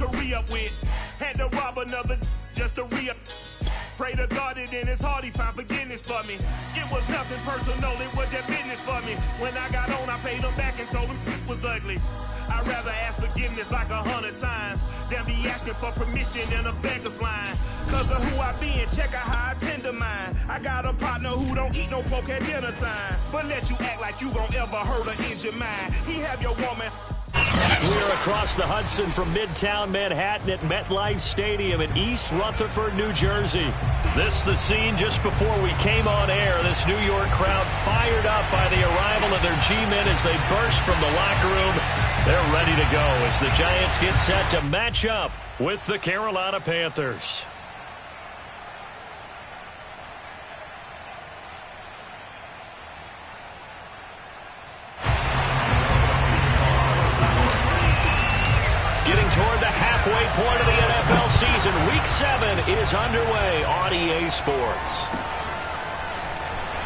to re-up with. Had to rob another just to re-up. Pray to God that in his heart he found forgiveness for me. It was nothing personal, it was just business for me. When I got on, I paid him back and told him it was ugly. I'd rather ask forgiveness like 100 times than be asking for permission in a beggar's line. Cause of who I be and check out how I tend to mine. I got a partner who don't eat no pork at dinner time, but let you act like you gon' ever hurt or injure mine. He have your woman. We're across the Hudson from Midtown Manhattan at MetLife Stadium in East Rutherford, New Jersey. This the scene just before we came on air. This New York crowd fired up by the arrival of their G-men as they burst from the locker room. They're ready to go as the Giants get set to match up with the Carolina Panthers. Getting toward the halfway point of the NFL season. Week 7 is underway on EA Sports.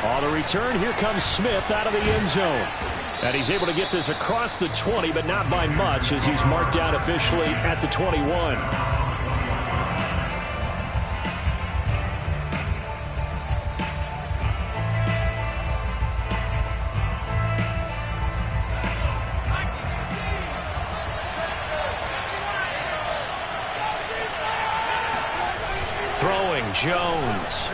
On the return, here comes Smith out of the end zone. And he's able to get this across the 20, but not by much as he's marked down officially at the 21. Throwing Jones.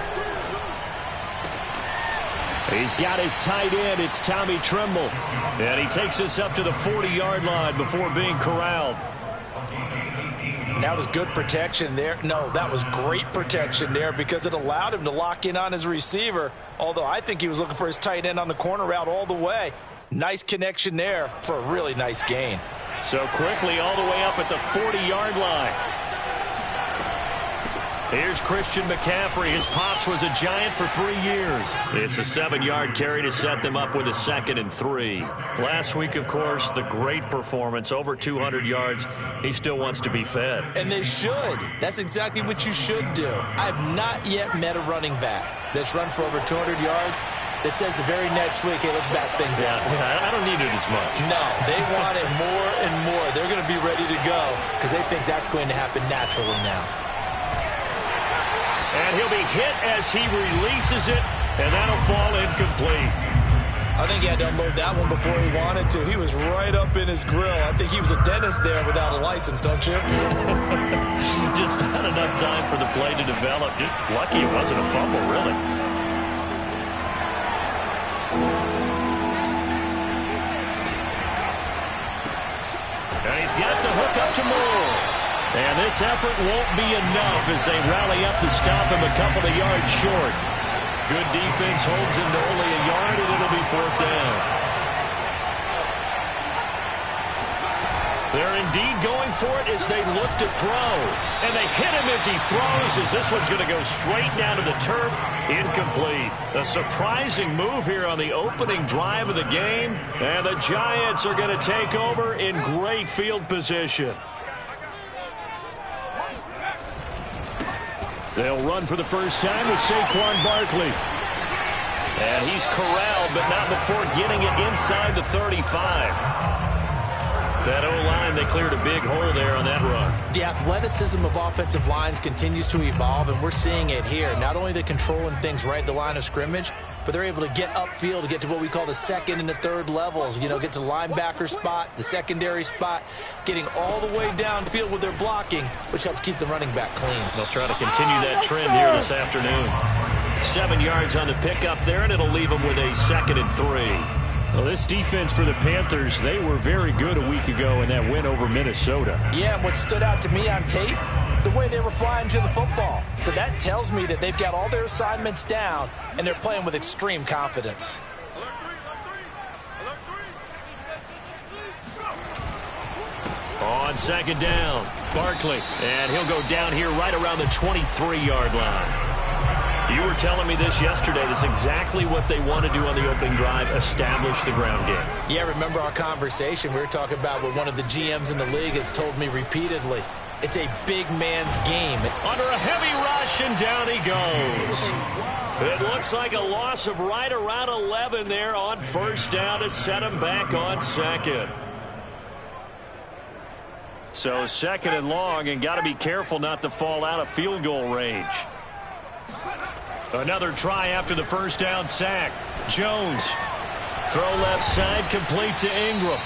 He's got his tight end. It's Tommy Tremble. And he takes us up to the 40-yard line before being corralled. That was good protection there. No, that was great protection there because it allowed him to lock in on his receiver, although I think he was looking for his tight end on the corner route all the way. Nice connection there for a really nice gain. So quickly all the way up at the 40-yard line. Here's Christian McCaffrey. His pops was a Giant for 3 years. It's a 7-yard carry to set them up with a 2nd and 3. Last week, of course, the great performance, over 200 yards. He still wants to be fed. And they should. That's exactly what you should do. I have not yet met a running back that's run for over 200 yards that says the very next week, hey, let's back things up. I don't need it as much. No, they want it more and more. They're going to be ready to go because they think that's going to happen naturally now. And he'll be hit as he releases it, and that'll fall incomplete. I think he had to unload that one before he wanted to. He was right up in his grill. I think he was a dentist there without a license, don't you? Just not enough time for the play to develop. Just lucky it wasn't a fumble, really. And he's got the hook up to Moore. And this effort won't be enough as they rally up to stop him a couple of yards short. Good defense holds him to only a yard, and it'll be 4th down. They're indeed going for it as they look to throw. And they hit him as he throws, as this one's going to go straight down to the turf. Incomplete. A surprising move here on the opening drive of the game. And the Giants are going to take over in great field position. They'll run for the first time with Saquon Barkley. And he's corralled, but not before getting it inside the 35. That O-line, they cleared a big hole there on that run. The athleticism of offensive lines continues to evolve, and we're seeing it here. Not only are they controlling things right at the line of scrimmage, but they're able to get upfield to get to what we call the 2nd and the 3rd levels. You know, get to the linebacker spot, the secondary spot, getting all the way downfield with their blocking, which helps keep the running back clean. They'll try to continue that trend here this afternoon. 7 yards on the pickup there, and it'll leave them with a 2nd and 3. Well, this defense for the Panthers, they were very good a week ago in that win over Minnesota. Yeah, and what stood out to me on tape, the way they were flying to the football. So that tells me that they've got all their assignments down, and they're playing with extreme confidence. On 2nd down, Barkley. And he'll go down here right around the 23-yard line. You were telling me this yesterday. That's exactly what they want to do on the opening drive, establish the ground game. Yeah, remember our conversation. We were talking about what one of the GMs in the league has told me repeatedly. It's a big man's game. Under a heavy rush, and down he goes. It looks like a loss of right around 11 there on 1st down to set him back on 2nd. So 2nd and long, and got to be careful not to fall out of field goal range. Another try after the first down sack. Jones. Throw left side, complete to Ingram.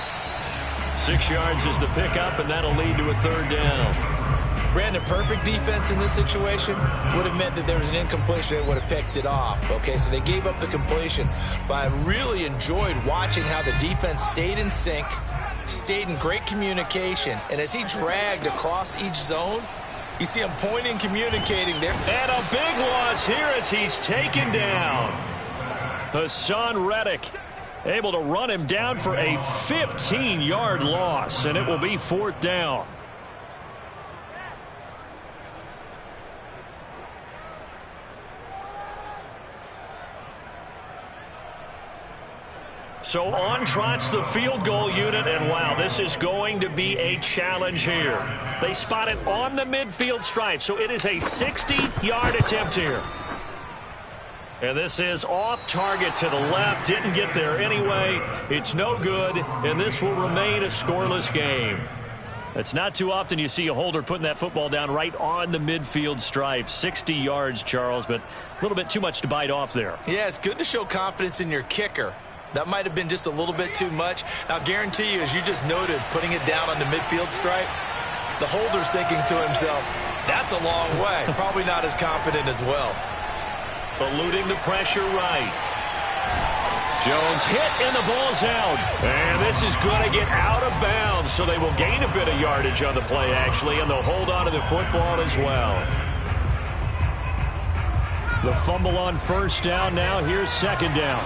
6 yards is the pickup, and that'll lead to a 3rd down. Brandon, perfect defense in this situation would have meant that there was an incompletion and would have picked it off. Okay, so they gave up the completion. But I really enjoyed watching how the defense stayed in sync, stayed in great communication, and as he dragged across each zone, you see him pointing, communicating there. And a big loss here as he's taken down. Hassan Reddick able to run him down for a 15-yard loss, and it will be 4th down. So on trots the field goal unit, and wow, this is going to be a challenge here. They spot it on the midfield stripe, so it is a 60-yard attempt here. And this is off target to the left, didn't get there anyway. It's no good, and this will remain a scoreless game. It's not too often you see a holder putting that football down right on the midfield stripe. 60 yards, Charles, but a little bit too much to bite off there. Yeah, it's good to show confidence in your kicker. That might have been just a little bit too much. Now, guarantee you, as you just noted, putting it down on the midfield stripe, the holder's thinking to himself, that's a long way. Probably not as confident as well. Eluding the pressure right. Jones hit, and the ball's out. And this is going to get out of bounds, so they will gain a bit of yardage on the play, actually, and they'll hold on to the football as well. The fumble on 1st down. Now here's 2nd down.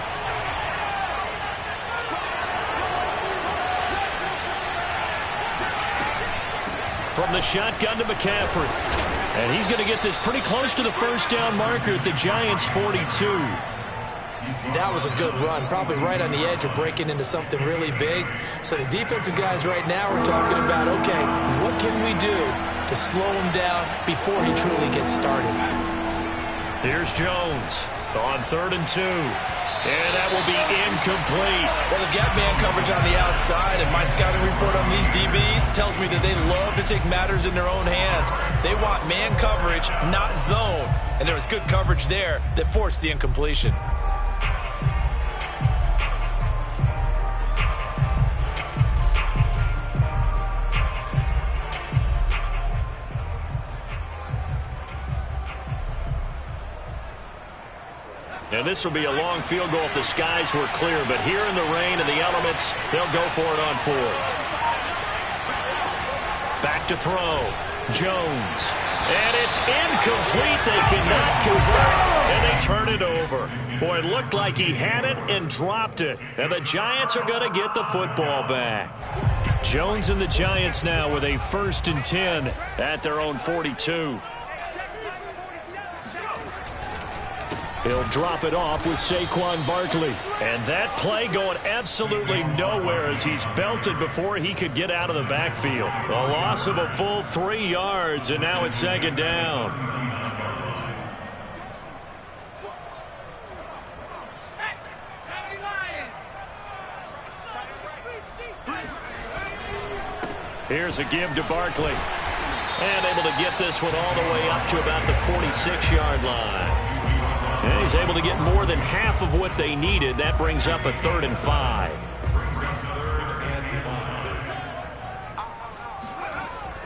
From the shotgun to McCaffrey. And he's going to get this pretty close to the 1st down marker at the Giants' 42. That was a good run, probably right on the edge of breaking into something really big. So the defensive guys right now are talking about, okay, what can we do to slow him down before he truly gets started? Here's Jones on 3rd and 2. And that will be incomplete. Well, they've got man coverage on the outside, and my scouting report on these DBs tells me that they love to take matters in their own hands. They want man coverage, not zone. And there was good coverage there that forced the incompletion. And this will be a long field goal if the skies were clear. But here in the rain and the elements, they'll go for it on 4th. Back to throw. Jones. And it's incomplete. They cannot convert. And they turn it over. Boy, it looked like he had it and dropped it. And the Giants are going to get the football back. Jones and the Giants now with a 1st and 10 at their own 42. He'll drop it off with Saquon Barkley. And that play going absolutely nowhere as he's belted before he could get out of the backfield. A loss of a full 3 yards, and now it's 2nd down. Here's a give to Barkley. And able to get this one all the way up to about the 46-yard line. And he's able to get more than half of what they needed. That brings up a 3rd and 5.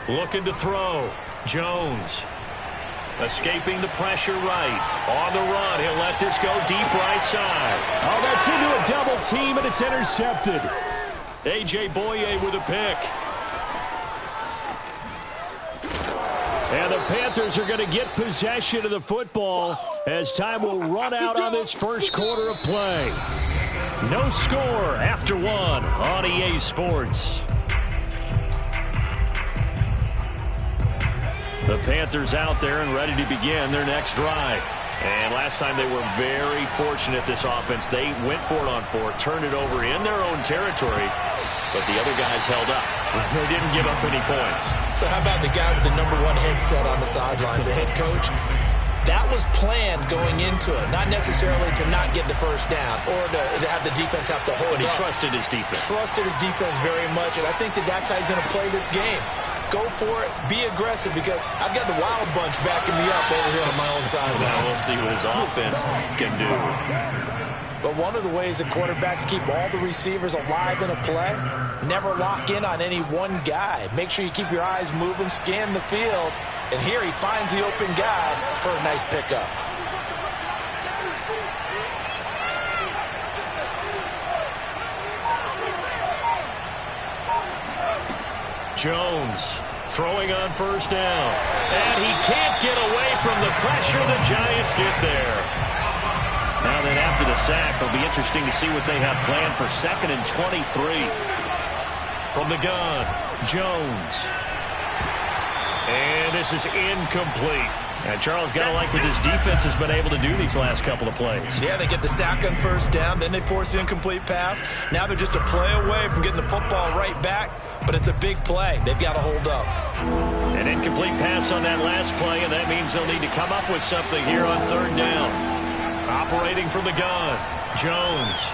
Looking to throw. Jones. Escaping the pressure right. On the run. He'll let this go deep right side. Oh, that's into a double team, and it's intercepted. A.J. Boye with a pick. And the Panthers are going to get possession of the football as time will run out on this 1st quarter of play. No score after 1 on EA Sports. The Panthers out there and ready to begin their next drive. And last time they were very fortunate, this offense. They went for it on 4, turned it over in their own territory, but the other guys held up. They didn't give up any points. So how about the guy with the #1 headset on the sidelines, the head coach? That was planned going into it, not necessarily to not get the 1st down or to have the defense have to hold But he up. trusted his defense. Trusted his defense very much, and I think that's how he's going to play this game. go for it, be aggressive, because I've got the wild bunch backing me up over here on my own side. Now we'll see what his offense can do. But one of the ways that quarterbacks keep all the receivers alive in a play, never lock in on any one guy. Make sure you keep your eyes moving, scan the field, and here he finds the open guy for a nice pickup. Jones throwing on first down. And he can't get away from the pressure. The Giants get there. Now then, after the sack, it'll be interesting to see what they have planned for 2nd and 23. From the gun, Jones. And this is incomplete. And Charles, got to like what this defense has been able to do these last couple of plays. Yeah, they get the sack on first down, then they force the incomplete pass. Now they're just a play away from getting the football right back, but it's a big play. They've got to hold up. An incomplete pass on that last play, and that means they'll need to come up with something here on 3rd down. Operating from the gun, Jones.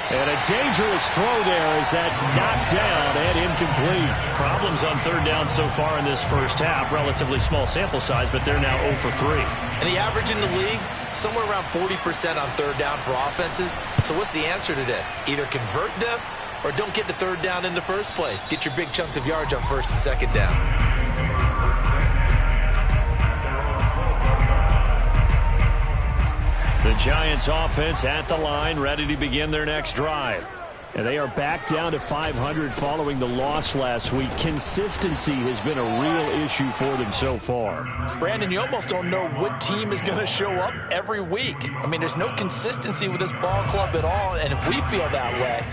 And a dangerous throw there as that's knocked down and incomplete. Problems on 3rd down so far in this first half. Relatively small sample size, but they're now 0 for 3. And the average in the league, somewhere around 40% on 3rd down for offenses. So what's the answer to this? Either convert them or don't get to 3rd down in the first place. Get your big chunks of yards on 1st and 2nd down. The Giants offense at the line, ready to begin their next drive. And they are back down to 500 following the loss last week. Consistency has been a real issue for them so far. Brandon, you almost don't know what team is going to show up every week. I mean, there's no consistency with this ball club at all, and if we feel that way,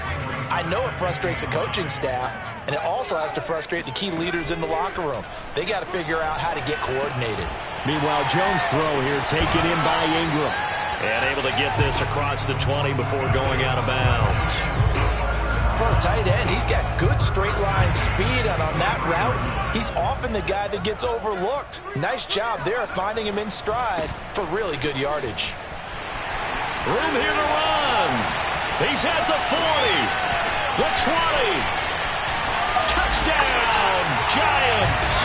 I know it frustrates the coaching staff, and it also has to frustrate the key leaders in the locker room. They got to figure out how to get coordinated. Meanwhile, Jones' throw here taken in by Ingram. And able to get this across the 20 before going out of bounds. For a tight end, he's got good straight line speed, and on that route, he's often the guy that gets overlooked. Nice job there finding him in stride for really good yardage. Room here to run. He's at the 40, the 20. Touchdown, Giants.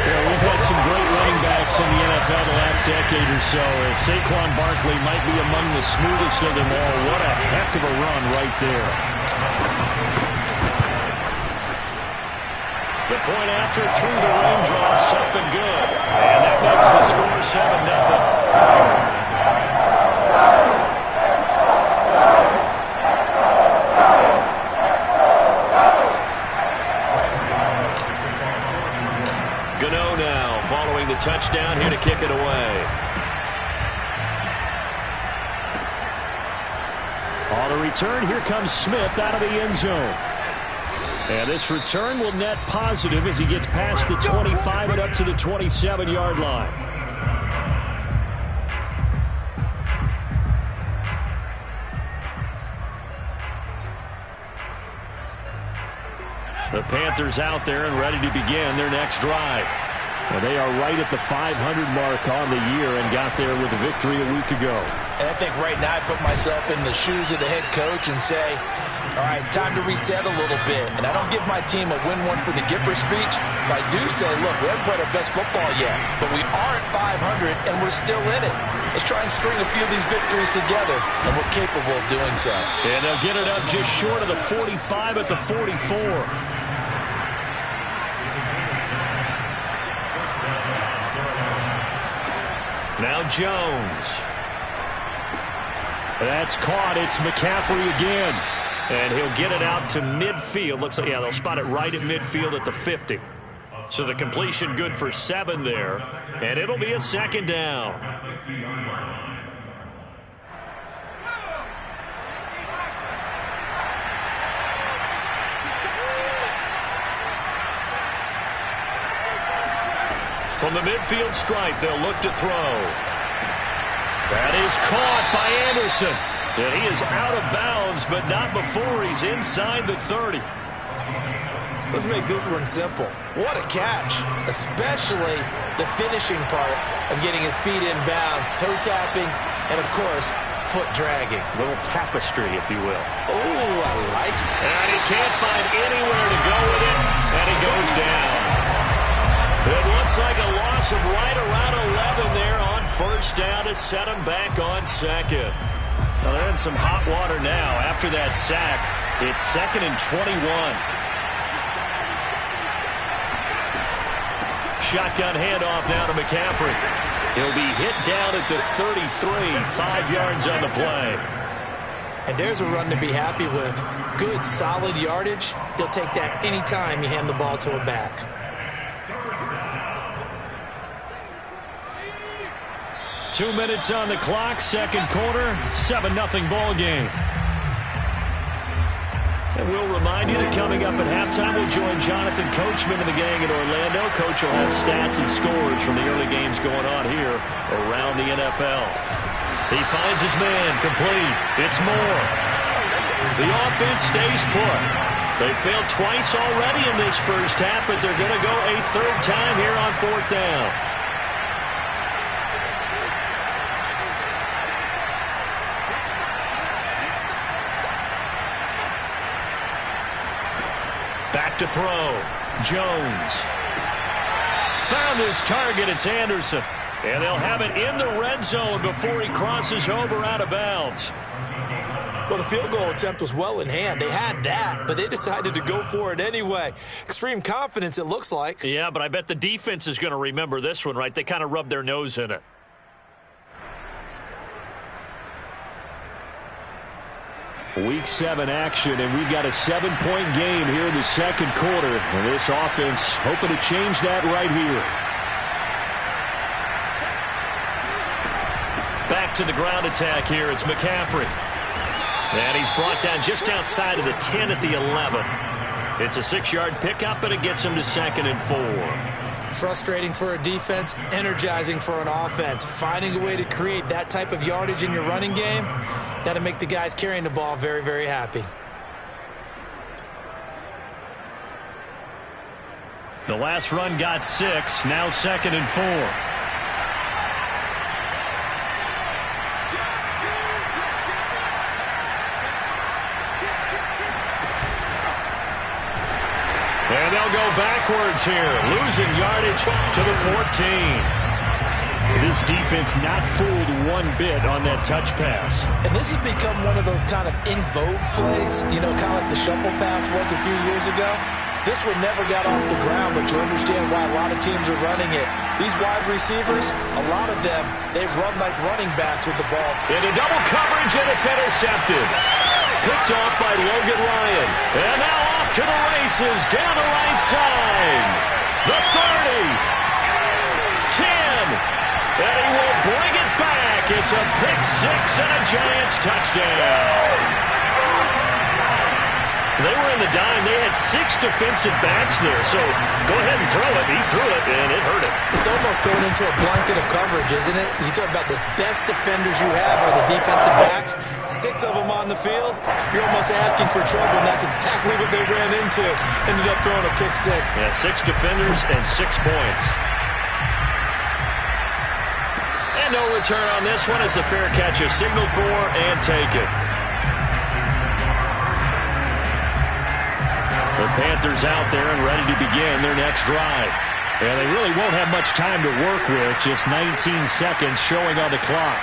Well, we've had some great running backs in the NFL the last decade or so. Saquon Barkley might be among the smoothest of them all. What a heck of a run right there. The point after through the raindrops up and good. And that makes the score 7-0. Gano now following the touchdown here to kick it away. On the return, here comes Smith out of the end zone. And this return will net positive as he gets past the 25 and up to the 27-yard line. The Panthers out there and ready to begin their next drive. And they are right at the 500 mark on the year and got there with a victory a week ago. And I think right now I put myself in the shoes of the head coach and say, all right, time to reset a little bit. And I don't give my team a win one for the Gipper speech, but I do say, look, we haven't played our best football yet, but we are at 500 and we're still in it. Let's try and string a few of these victories together, and we're capable of doing so. And they'll get it up just short of the 45 at the 44. Now Jones. That's caught. It's McCaffrey again. And he'll get it out to midfield. Looks like, yeah, they'll spot it right at midfield at the 50. So the completion good for 7 there. And it'll be a 2nd down. From the midfield stripe, they'll look to throw. That is caught by Anderson. And he is out of bounds, but not before he's inside the 30. Let's make this one simple. What a catch, especially the finishing part of getting his feet in bounds, toe tapping, and of course, foot dragging. A little tapestry, if you will. Oh, I like it. And he can't find anywhere to go with it, and he goes down. It looks like a loss of right around 11 there on first down to set him back on second. Well, they're in some hot water now. After that sack, it's 2nd and 21. Shotgun handoff now to McCaffrey. He'll be hit down at the 33, 5 yards on the play. And there's a run to be happy with. Good, solid yardage. He'll take that anytime you hand the ball to a back. Two minutes on the clock, second quarter, 7-0 ball game. And we'll remind you that coming up at halftime, we'll join Jonathan Coachman and the gang in Orlando. Coach will have stats and scores from the early games going on here around the NFL. He finds his man, complete. It's Moore. The offense stays put. They failed twice already in this first half, but they're going to go a third time here on fourth down. Back to throw. Jones. Found his target. It's Anderson. And they'll have it in the red zone before he crosses over out of bounds. Well, the field goal attempt was well in hand. They had that, but they decided to go for it anyway. Extreme confidence, it looks like. Yeah, but I bet the defense is going to remember this one, right? They kind of rubbed their nose in it. Week 7 action, and we've got a 7-point game here in the second quarter. And this offense hoping to change that right here. Back to the ground attack here. It's McCaffrey. And he's brought down just outside of the 10 at the 11. It's a 6-yard pickup, but it gets him to 2nd and 4. Frustrating for a defense, energizing for an offense. Finding a way to create that type of yardage in your running game, that'll make the guys carrying the ball very, very happy. The last run got 6, now 2nd and 4. And they'll go backwards here, losing yardage to the 14. This defense not fooled one bit on that touch pass. And this has become one of those kind of in vogue plays, you know, kind of like the shuffle pass was a few years ago. This one never got off the ground, but you understand why a lot of teams are running it. These wide receivers, a lot of them, they run like running backs with the ball. Into double coverage, and it's intercepted. Picked off by Logan Ryan. And now off to the races, down the right side. The 30. 10. And he will bring it back. It's a pick 6 and a Giants touchdown. They were in the dime. They had 6 defensive backs there. So go ahead and throw it. He threw it, and it hurt him. It's almost thrown into a blanket of coverage, isn't it? You talk about the best defenders you have are the defensive backs. 6 of them on the field. You're almost asking for trouble, and that's exactly what they ran into. Ended up throwing a pick 6. Yeah, 6 defenders and 6 points. And no return on this one as the fair catch is signaled for and taken. The Panthers out there and ready to begin their next drive. And they really won't have much time to work with, just 19 seconds showing on the clock.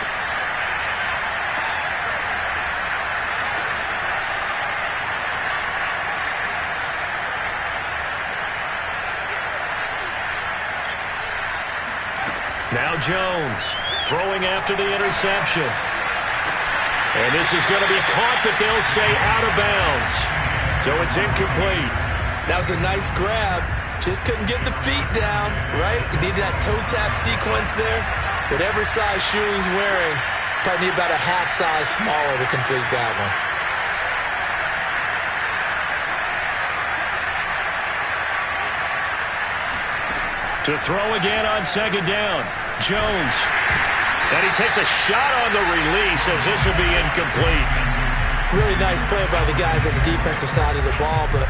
Now Jones throwing after the interception. And this is going to be caught, but they'll say out of bounds. So it's incomplete. That was a nice grab. Just couldn't get the feet down, right? You need that toe tap sequence there. Whatever size shoe he's wearing, probably need about a half size smaller to complete that one. To throw again on second down. Jones. And he takes a shot on the release as this will be incomplete. Really nice play by the guys on the defensive side of the ball, but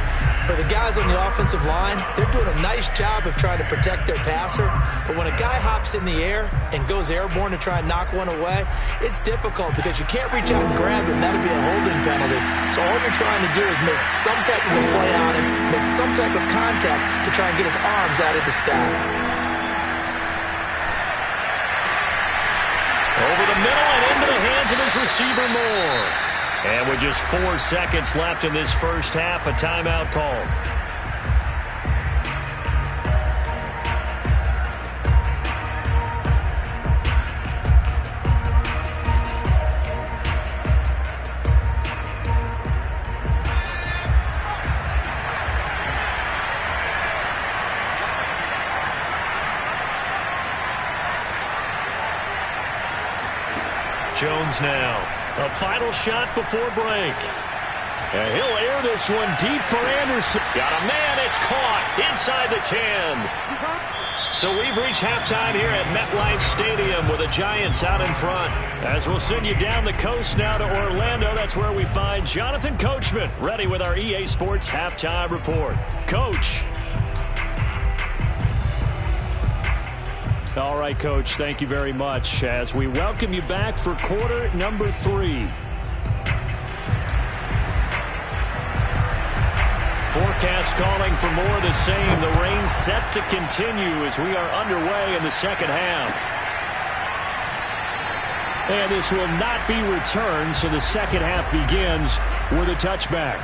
For the guys on the offensive line, they're doing a nice job of trying to protect their passer. But when a guy hops in the air and goes airborne to try and knock one away, it's difficult because you can't reach out and grab him. That'd be a holding penalty. So all you're trying to do is make some type of a play on him, make some type of contact to try and get his arms out of the sky. Over the middle and into the hands of his receiver, Moore. And with just 4 seconds left in this first half, a timeout call. Jones now. A final shot before break. And he'll air this one deep for Anderson. Got a man. It's caught inside the 10. So we've reached halftime here at MetLife Stadium with the Giants out in front. As we'll send you down the coast now to Orlando. That's where we find Jonathan Coachman ready with our EA Sports Halftime Report. Coach. All right, Coach, thank you very much as we welcome you back for quarter number 3. Forecast calling for more of the same. The rain set to continue as we are underway in the second half. And this will not be returned, so the second half begins with a touchback.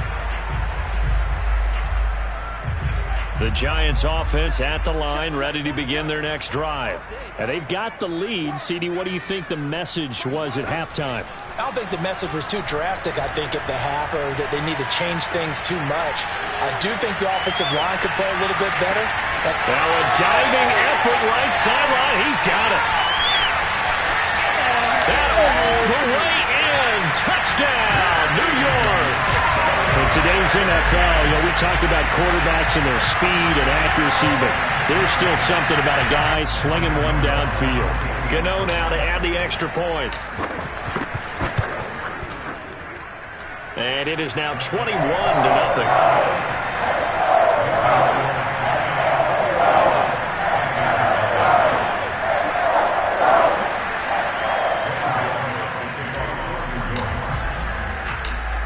The Giants offense at the line, ready to begin their next drive. And they've got the lead. CD, what do you think the message was at halftime? I don't think the message was too drastic, I think, at the half, or that they need to change things too much. I do think the offensive line could play a little bit better. Now a diving effort right sideline. He's got it. And all the way in. Touchdown, New York. In today's NFL, we talk about quarterbacks and their speed and accuracy, but there's still something about a guy slinging one downfield. Gano now to add the extra point. And it is now 21-0.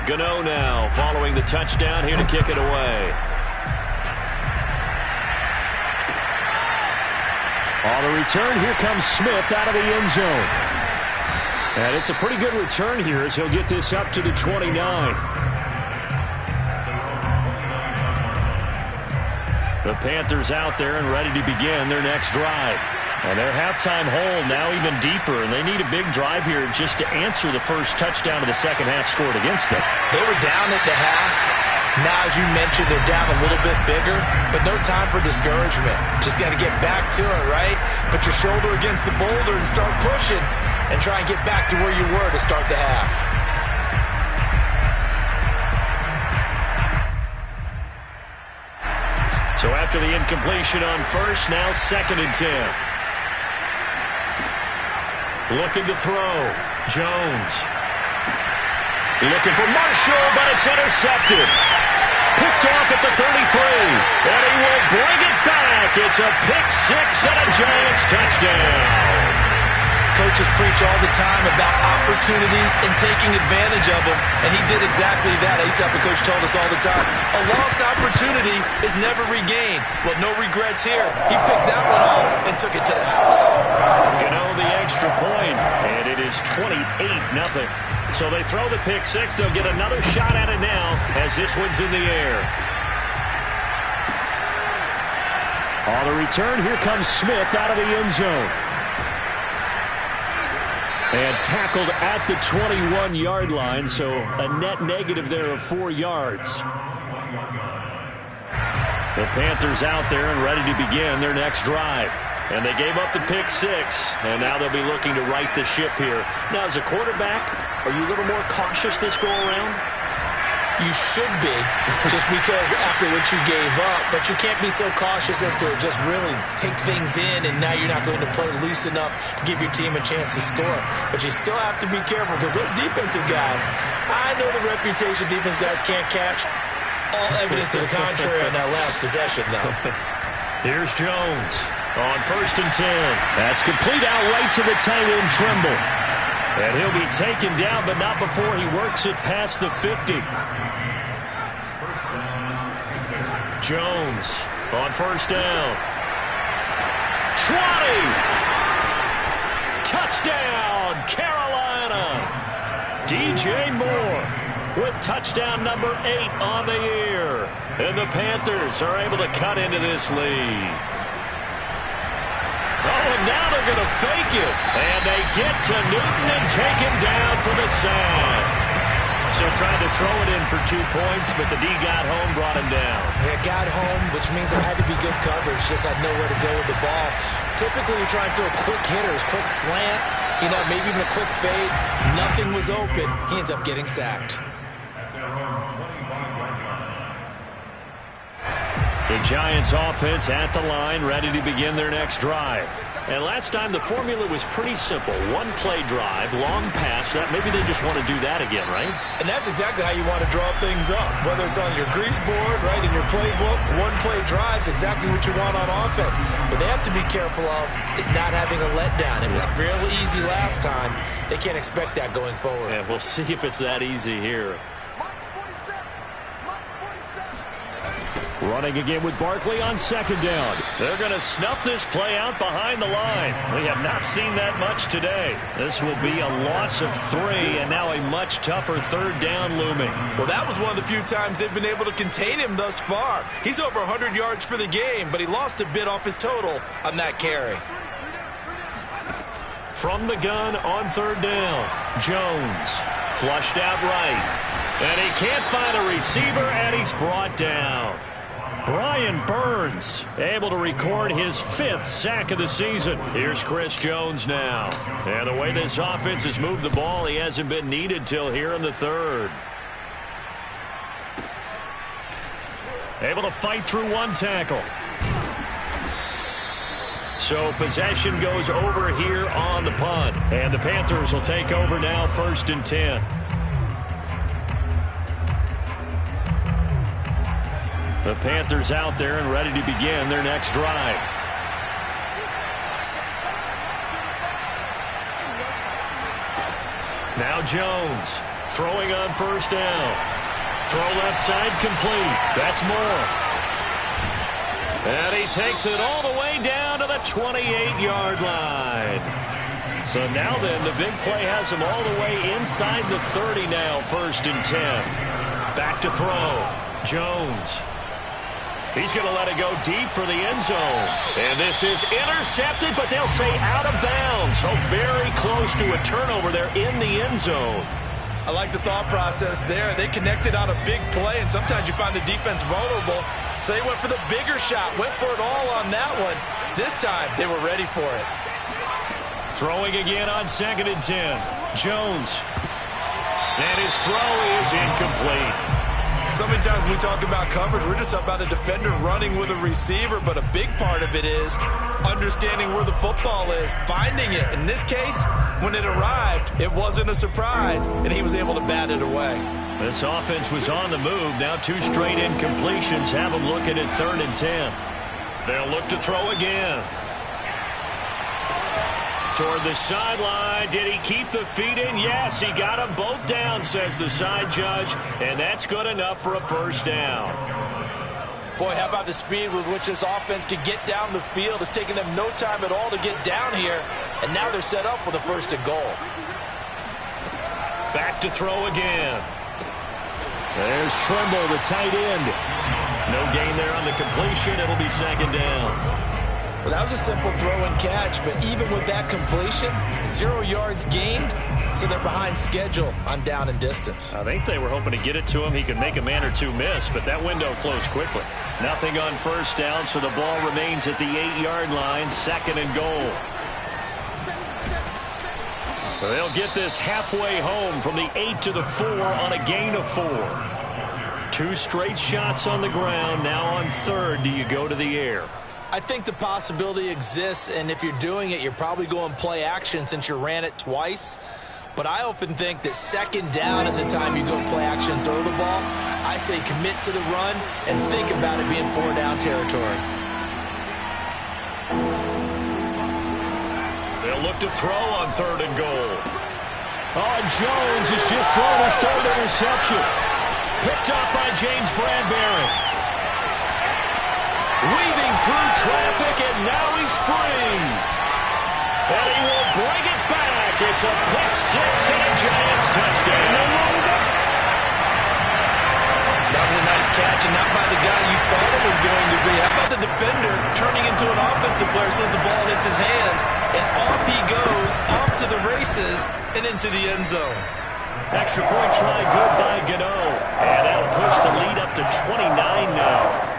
Gano now following the touchdown here to kick it away. On the return, here comes Smith out of the end zone. And it's a pretty good return here as he'll get this up to the 29. The Panthers out there and ready to begin their next drive. And their halftime hole now even deeper, and they need a big drive here just to answer the first touchdown of the second half scored against them. They were down at the half. Now, as you mentioned, they're down a little bit bigger, but no time for discouragement. Just got to get back to it, right? Put your shoulder against the boulder and start pushing and try and get back to where you were to start the half. So after the incompletion on first, now 2nd and 10. Looking to throw. Jones. Looking for Marshall, but it's intercepted. Picked off at the 33. And he will bring it back. It's a pick 6 and a Giants touchdown. Coaches preach all the time about opportunities and taking advantage of them, and he did exactly that. I used to have a coach told us all the time, a lost opportunity is never regained. Well, no regrets here. He picked that one off and took it to the house. Gano the extra point, and it is 28-0. So they throw the pick 6. They'll get another shot at it now as this one's in the air. On the return, here comes Smith out of the end zone. And tackled at the 21-yard line, so a net negative there of 4 yards. The Panthers out there and ready to begin their next drive. And they gave up the pick 6, and now they'll be looking to right the ship here. Now, as a quarterback, are you a little more cautious this go-around? You should be, just because after what you gave up, but you can't be so cautious as to just really take things in, and now you're not going to play loose enough to give your team a chance to score. But you still have to be careful, because those defensive guys, I know the reputation defense guys can't catch, All evidence to the contrary on that last possession, though. Here's Jones on 1st and 10. That's complete out right to the tight end, Trimble. And he'll be taken down, but not before he works it past the 50. Jones on 1st down. 20! Touchdown, Carolina! DJ Moore with touchdown number 8 on the year. And the Panthers are able to cut into this lead. Oh, and now they're going to fake it. And they get to Newton and take him down for the sack. So tried to throw it in for 2 points, but the D got home, brought him down. Yeah, got home, which means there had to be good coverage. Just had nowhere to go with the ball. Typically, you're trying to throw quick hitters, quick slants, maybe even a quick fade. Nothing was open. He ends up getting sacked. The Giants offense at the line, ready to begin their next drive. And last time the formula was pretty simple. One play drive, long pass. Maybe they just want to do that again, right? And that's exactly how you want to draw things up. Whether it's on your grease board, right, in your playbook, one play drive's exactly what you want on offense. What they have to be careful of is not having a letdown. It was real easy last time. They can't expect that going forward. Yeah, we'll see if it's that easy here. Running again with Barkley on 2nd down. They're going to snuff this play out behind the line. We have not seen that much today. This will be a loss of 3, and now a much tougher 3rd down looming. Well, that was one of the few times they've been able to contain him thus far. He's over 100 yards for the game, but he lost a bit off his total on that carry. From the gun on 3rd down, Jones flushed out right. And he can't find a receiver, and he's brought down. Brian Burns able to record his 5th sack of the season. Here's Chris Jones now. And the way this offense has moved the ball, he hasn't been needed till here in the 3rd. Able to fight through one tackle. So possession goes over here on the punt. And the Panthers will take over now, 1st and 10. The Panthers out there and ready to begin their next drive. Now Jones throwing on 1st down. Throw left side complete. That's Moore. And he takes it all the way down to the 28-yard line. So now then, the big play has him all the way inside the 30 now, 1st and 10. Back to throw. Jones. He's going to let it go deep for the end zone. And this is intercepted, but they'll say out of bounds. So very close to a turnover there in the end zone. I like the thought process there. They connected on a big play, and sometimes you find the defense vulnerable. So they went for the bigger shot, went for it all on that one. This time, they were ready for it. Throwing again on 2nd and 10. Jones. And his throw is incomplete. So many times when we talk about coverage, we're just about a defender running with a receiver, but a big part of it is understanding where the football is, finding it. In this case, when it arrived, it wasn't a surprise, and he was able to bat it away. This offense was on the move. Now 2 straight incompletions have them looking at 3rd and 10. They'll look to throw again. Toward the sideline. Did he keep the feet in? Yes, he got them both down, says the side judge, and that's good enough for a 1st down. Boy, how about the speed with which this offense can get down the field? It's taken them no time at all to get down here, and now they're set up with a 1st and goal. Back to throw again. There's Trimble, the tight end. No gain there on the completion. It'll be 2nd down. Well, that was a simple throw and catch, but even with that completion, 0 yards gained, so they're behind schedule on down and distance. I think they were hoping to get it to him. He could make a man or 2 miss, but that window closed quickly. Nothing on 1st down, so the ball remains at the 8-yard line, 2nd and goal. They'll get this halfway home from the 8 to the 4 on a gain of 4. 2 straight shots on the ground. Now on 3rd, do you go to the air? I think the possibility exists, and if you're doing it, you're probably going play action since you ran it twice. But I often think that second down is the time you go play action and throw the ball. I say commit to the run and think about it being 4-down territory. They'll look to throw on 3rd and goal. Oh, Jones has just thrown his 3rd interception. Picked up by James Bradbury. Weaving through traffic, and now he's free. And he will bring it back. It's a pick 6 and a Giants touchdown. That was a nice catch, and not by the guy you thought it was going to be. How about the defender turning into an offensive player as soon as the ball hits his hands, and off he goes, off to the races, and into the end zone. Extra point try good by Gano. And that'll push the lead up to 29 now.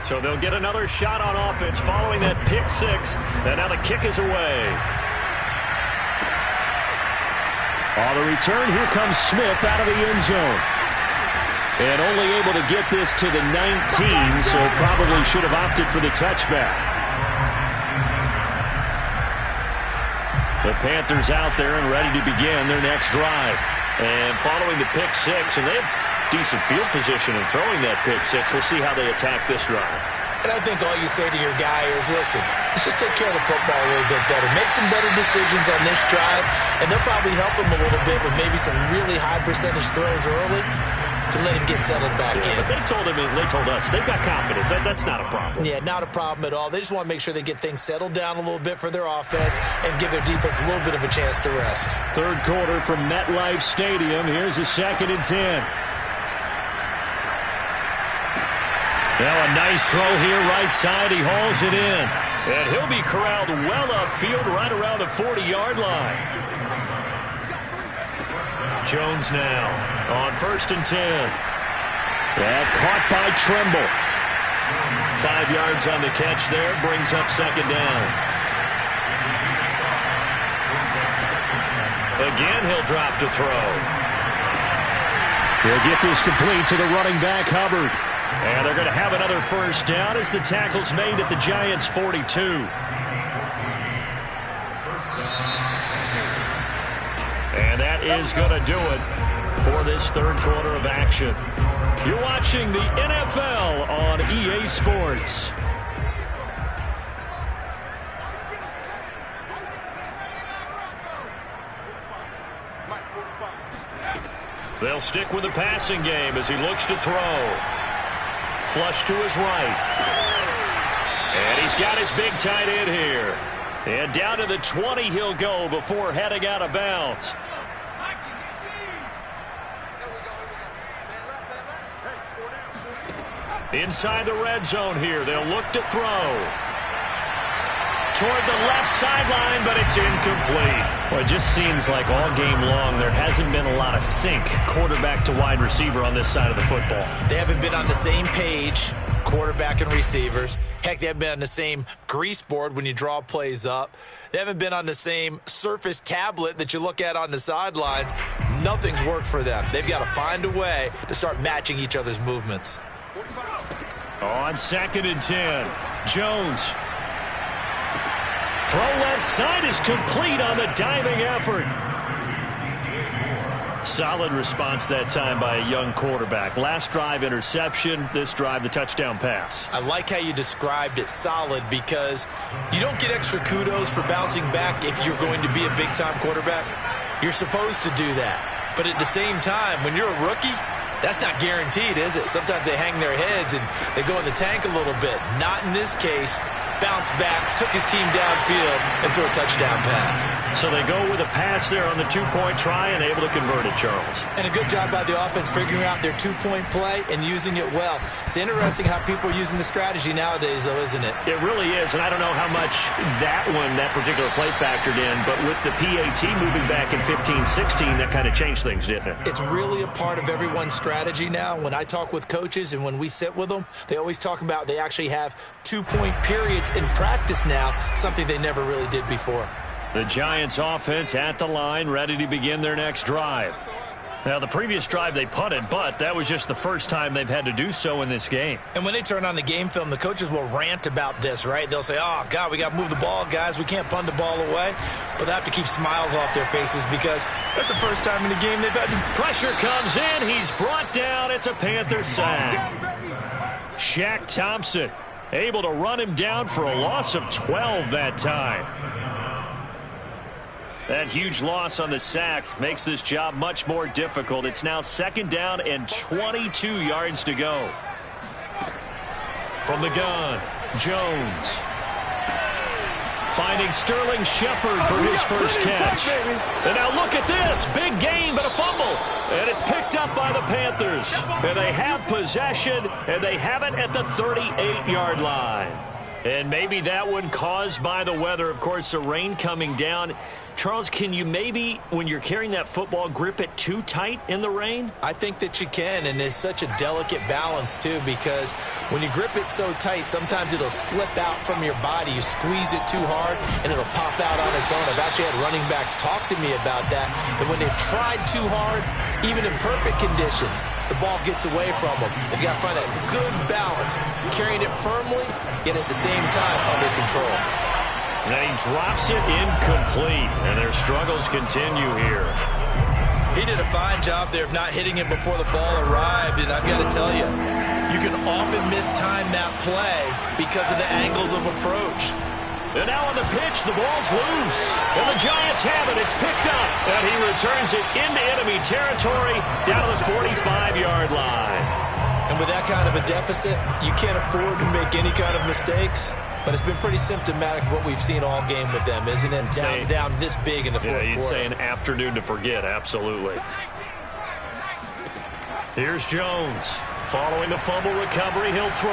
So they'll get another shot on offense following that pick 6. And now the kick is away. On the return, here comes Smith out of the end zone. And only able to get this to the 19, so probably should have opted for the touchback. The Panthers out there and ready to begin their next drive. And following the pick 6, and they have decent field position in throwing that pick 6. We'll see how they attack this drive. And I think all you say to your guy is, listen, let's just take care of the football a little bit better. Make some better decisions on this drive, and they'll probably help him a little bit with maybe some really high percentage throws early to let him get settled back in. But they told him, and they told us, they've got confidence. That's not a problem. Yeah, not a problem at all. They just want to make sure they get things settled down a little bit for their offense and give their defense a little bit of a chance to rest. 3rd quarter from MetLife Stadium. Here's a 2nd and 10. Now a nice throw here right side. He hauls it in. And he'll be corralled well upfield right around the 40-yard line. Jones now on 1st and 10. That caught by Tremble. 5 yards on the catch there. Brings up 2nd down. Again, he'll drop to throw. He'll get this complete to the running back, Hubbard. And they're going to have another 1st down as the tackle's made at the Giants' 42. And that is going to do it for this 3rd quarter of action. You're watching the NFL on EA Sports. They'll stick with the passing game as he looks to throw. Flush to his right. And he's got his big tight end here. And down to the 20 he'll go before heading out of bounds. Inside the red zone here. They'll look to throw. Toward the left sideline, but it's incomplete. Well, it just seems like all game long there hasn't been a lot of sync quarterback to wide receiver on this side of the football. They haven't been on the same page, quarterback and receivers. Heck, they haven't been on the same grease board when you draw plays up. They haven't been on the same Surface tablet that you look at on the sidelines. Nothing's worked for them. They've got to find a way to start matching each other's movements. On 2nd and 10, Jones. Throw left side is complete on the diving effort. Solid response that time by a young quarterback. Last drive, interception. This drive, the touchdown pass. I like how you described it, solid, because you don't get extra kudos for bouncing back if you're going to be a big-time quarterback. You're supposed to do that. But at the same time, when you're a rookie, that's not guaranteed, is it? Sometimes they hang their heads and they go in the tank a little bit. Not in this case. Bounced back, took his team downfield, and threw a touchdown pass. So they go with a pass there on the 2-point try and able to convert it, Charles. And a good job by the offense figuring out their 2-point play and using it well. It's interesting how people are using the strategy nowadays, though, isn't it? It really is, and I don't know how much that particular play factored in, but with the PAT moving back in 15-16, that kind of changed things, didn't it? It's really a part of everyone's strategy now. When I talk with coaches and when we sit with them, they always talk about they actually have 2-point periods in practice now, something they never really did before. The Giants offense at the line, ready to begin their next drive. Now, the previous drive they punted, but that was just the first time they've had to do so in this game. And when they turn on the game film, the coaches will rant about this, right? They'll say, oh, God, we got to move the ball, guys. We can't punt the ball away. But they have to keep smiles off their faces because that's the first time in the game they've had to... Pressure comes in. He's brought down. It's a Panther sack. Shaq Thompson able to run him down for a loss of 12 that time. That huge loss on the sack makes this job much more difficult. It's now 2nd down and 22 yards to go. From the gun, Jones. Finding Sterling Shepard for his first catch. And now look at this. Big gain, but a fumble. And it's picked up by the Panthers. And they have possession, and they have it at the 38-yard line. And maybe that one caused by the weather. Of course, the rain coming down. Charles, can you maybe, when you're carrying that football, grip it too tight in the rain? I think that you can, and it's such a delicate balance, too, because when you grip it so tight, sometimes it'll slip out from your body. You squeeze it too hard, and it'll pop out on its own. I've actually had running backs talk to me about that when they've tried too hard, even in perfect conditions, the ball gets away from them. They've got to find a good balance, carrying it firmly, yet at the same time under control. And he drops it incomplete, and their struggles continue here. He did a fine job there of not hitting it before the ball arrived, and I've got to tell you, you can often mistime that play because of the angles of approach. And now on the pitch, the ball's loose. And the Giants have it. It's picked up. And he returns it into enemy territory down to the 45-yard line. And with that kind of a deficit, you can't afford to make any kind of mistakes. But it's been pretty symptomatic of what we've seen all game with them, isn't it? Down this big in the fourth quarter. Yeah, you'd say an afternoon to forget, absolutely. Here's Jones. Following the fumble recovery, he'll throw.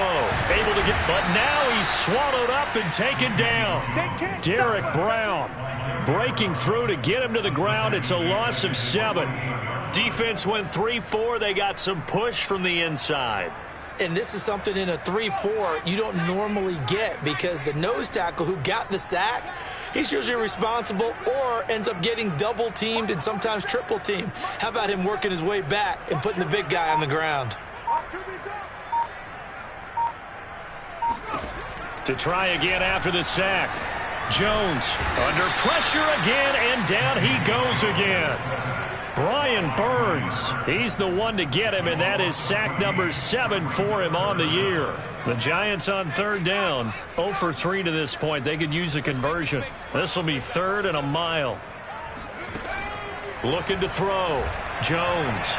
Able to get, but now he's swallowed up and taken down. Derek Brown breaking through to get him to the ground. It's a loss of 7. Defense went 3-4. They got some push from the inside. And this is something in a 3-4 you don't normally get because the nose tackle who got the sack, he's usually responsible or ends up getting double-teamed and sometimes triple-teamed. How about him working his way back and putting the big guy on the ground? To try again after the sack. Jones under pressure again, and down he goes again. Brian Burns, he's the one to get him, and that is sack number 7 for him on the year. The Giants on 3rd down, 0 for 3 to this point. They could use a conversion. This will be 3rd and a mile. Looking to throw. Jones.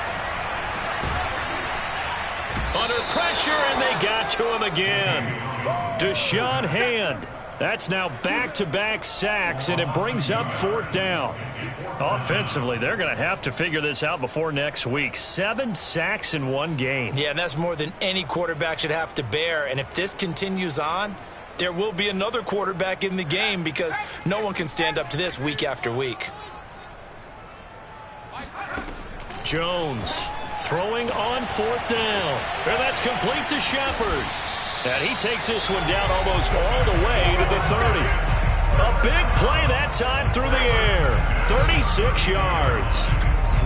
Under pressure, and they got to him again. Deshaun Hand. That's now back-to-back sacks, and it brings up 4th down. Offensively, they're going to have to figure this out before next week. 7 sacks in one game. Yeah, and that's more than any quarterback should have to bear. And if this continues on, there will be another quarterback in the game because no one can stand up to this week after week. Jones throwing on 4th down. And that's complete to Shepard. And he takes this one down almost all the way to the 30. A big play that time through the air. 36 yards.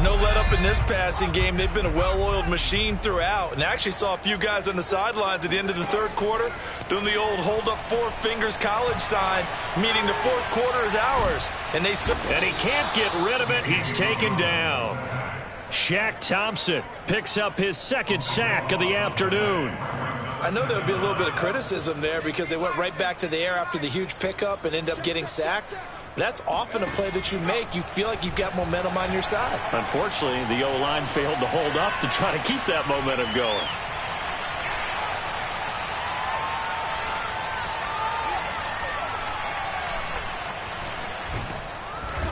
No let up in this passing game. They've been a well-oiled machine throughout. And I actually saw a few guys on the sidelines at the end of the 3rd quarter doing the old hold up 4 fingers college sign, meaning the 4th quarter is ours. And he can't get rid of it. He's taken down. Shaq Thompson picks up his 2nd sack of the afternoon. I know there would be a little bit of criticism there because they went right back to the air after the huge pickup and end up getting sacked. That's often a play that you make. You feel like you've got momentum on your side. Unfortunately, the O-line failed to hold up to try to keep that momentum going.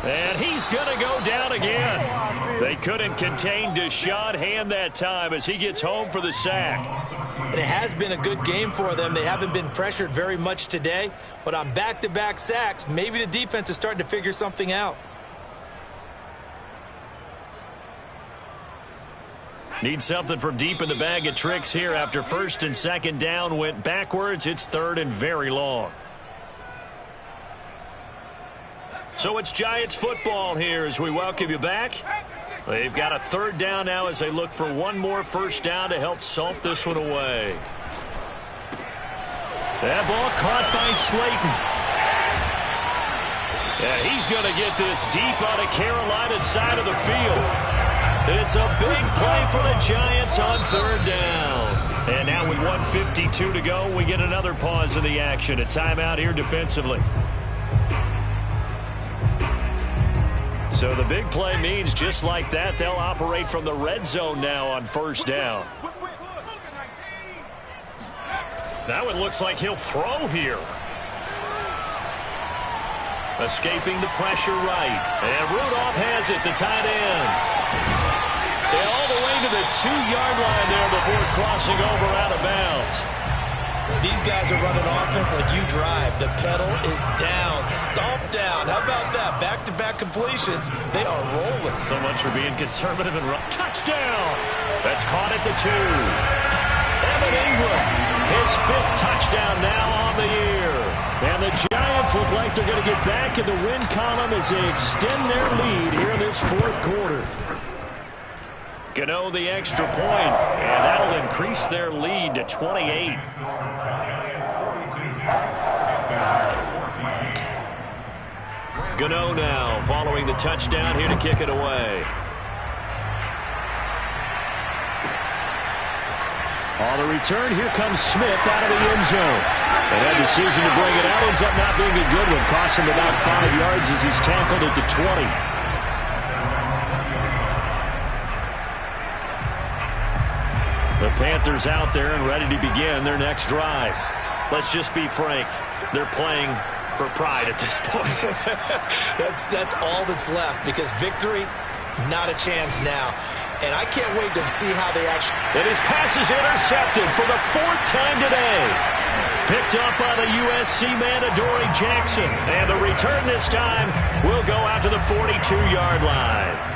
And he's going to go down again. They couldn't contain Deshaun Hand that time as he gets home for the sack. And it has been a good game for them. They haven't been pressured very much today. But on back-to-back sacks, maybe the defense is starting to figure something out. Need something from deep in the bag of tricks here after 1st and 2nd down went backwards. It's 3rd and very long. So it's Giants football here as we welcome you back. They've got a third down now as they look for one more first down to help salt this one away. That ball caught by Slayton. Yeah, he's going to get this deep out of Carolina's side of the field. It's a big play for the Giants on third down. And now with 1:52 to go, we get another pause in the action. A timeout here defensively. So the big play means just like that, they'll operate from the red zone now on first down. Now it looks like he'll throw here. Escaping the pressure right. And Rudolph has it, the tight end. And all the way to the 2-yard line there before crossing over out of bounds. These guys are running offense like you drive. The pedal is down, stomp down. How about that? Back-to-back completions. They are rolling. So much for being conservative and rough. Touchdown! That's caught at the 2. Evan Ingram, his 5th touchdown now on the year. And the Giants look like they're going to get back in the win column as they extend their lead here in this 4th quarter. Gano the extra point, and that'll increase their lead to 28. Gano now following the touchdown here to kick it away. On the return, here comes Smith out of the end zone. And that decision to bring it out ends up not being a good one. Cost him about 5 yards as he's tackled at the 20. The Panthers out there and ready to begin their next drive. Let's just be frank. They're playing for pride at this point. That's all that's left because victory, not a chance now. And I can't wait to see how they actually... And his pass is intercepted for the 4th time today. Picked up by the USC man, Adoree Jackson. And the return this time will go out to the 42-yard line.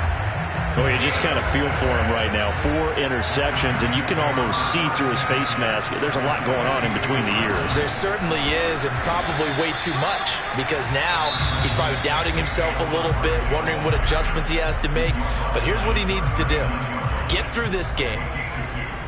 Oh, you just kind of feel for him right now. 4 interceptions, and you can almost see through his face mask. There's a lot going on in between the ears. There certainly is, and probably way too much, because now he's probably doubting himself a little bit, wondering what adjustments he has to make. But here's what he needs to do. Get through this game.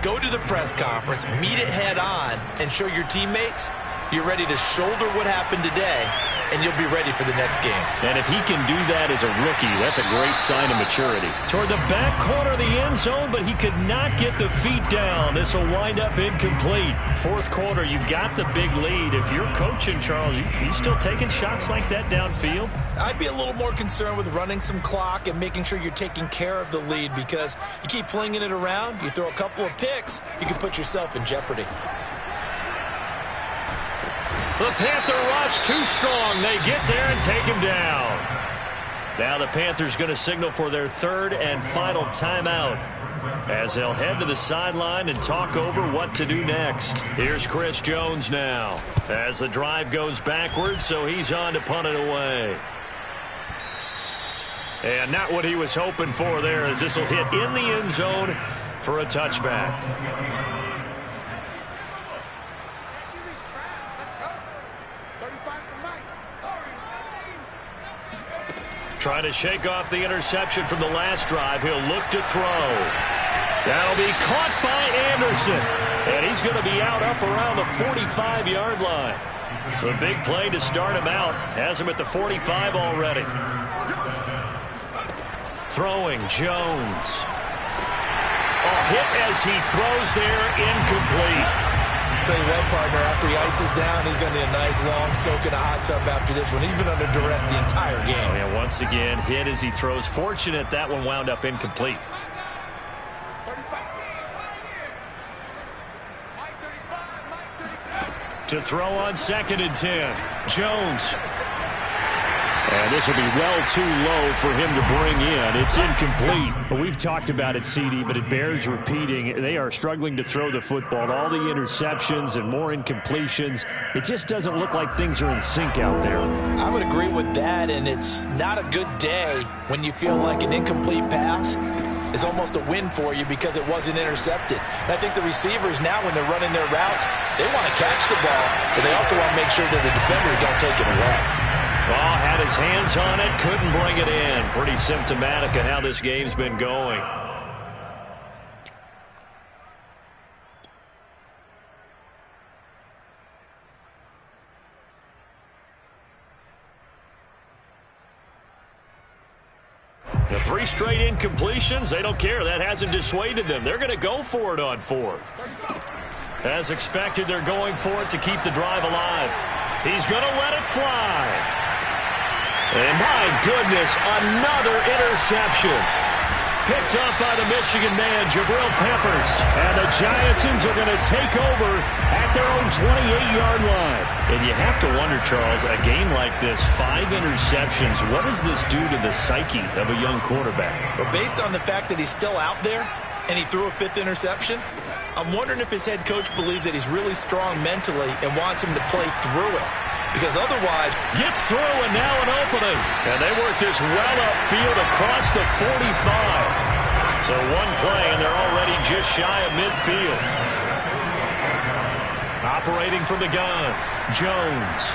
Go to the press conference, meet it head on, and show your teammates you're ready to shoulder what happened today, and you'll be ready for the next game. And if he can do that as a rookie, that's a great sign of maturity. Toward the back corner of the end zone, but he could not get the feet down. This will wind up incomplete. 4th quarter, you've got the big lead. If you're coaching, Charles, you still taking shots like that downfield? I'd be a little more concerned with running some clock and making sure you're taking care of the lead, because you keep flinging it around, you throw a couple of picks, you can put yourself in jeopardy. The Panther rush too strong. They get there and take him down. Now the Panthers going to signal for their 3rd and final timeout as they'll head to the sideline and talk over what to do next. Here's Chris Jones now as the drive goes backwards, so he's on to punt it away. And not what he was hoping for there, as this will hit in the end zone for a touchback. Trying to shake off the interception from the last drive. He'll look to throw. That'll be caught by Anderson. And he's going to be out up around the 45-yard line. The big play to start him out. Has him at the 45 already. Throwing, Jones. A hit as he throws there, incomplete. Tell you what, partner, after he ices down, he's going to need a nice long soak in a hot tub after this one. He's been under duress the entire game. Oh, yeah, once again, hit as he throws. Fortunate that one wound up incomplete. To throw on 2nd and 10. Jones. And this will be well too low for him to bring in. It's incomplete. Well, we've talked about it, CD, but it bears repeating. They are struggling to throw the football. All the interceptions and more incompletions. It just doesn't look like things are in sync out there. I would agree with that, and it's not a good day when you feel like an incomplete pass is almost a win for you because it wasn't intercepted. And I think the receivers now, when they're running their routes, they want to catch the ball, but they also want to make sure that the defenders don't take it away. Oh, had his hands on it, couldn't bring it in. Pretty symptomatic of how this game's been going. The 3 straight incompletions, they don't care. That hasn't dissuaded them. They're going to go for it on 4th. As expected, they're going for it to keep the drive alive. He's going to let it fly. And my goodness, another interception. Picked up by the Michigan man, Jabril Peppers. And the Giantsons are going to take over at their own 28-yard line. And you have to wonder, Charles, a game like this, 5 interceptions, what does this do to the psyche of a young quarterback? Well, based on the fact that he's still out there and he threw a 5th interception, I'm wondering if his head coach believes that he's really strong mentally and wants him to play through it. Because otherwise, gets through and now an opening. And they work this well upfield across the 45. So one play and they're already just shy of midfield. Operating from the gun, Jones.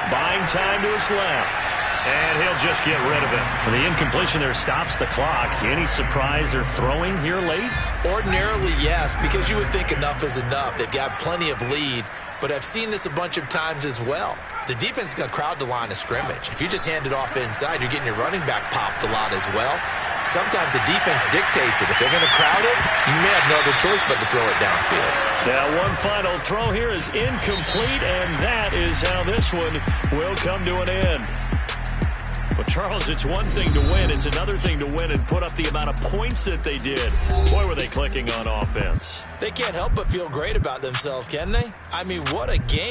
Buying time to his left. And he'll just get rid of it. The incompletion there stops the clock. Any surprise they're throwing here late? Ordinarily, yes, because you would think enough is enough. They've got plenty of lead. But I've seen this a bunch of times as well. The defense is going to crowd the line of scrimmage. If you just hand it off inside, you're getting your running back popped a lot as well. Sometimes the defense dictates it. If they're going to crowd it, you may have no other choice but to throw it downfield. Now, one final throw here is incomplete, and that is how this one will come to an end. Well, Charles, it's one thing to win. It's another thing to win and put up the amount of points that they did. Boy, were they clicking on offense. They can't help but feel great about themselves, can they? I mean, what a game.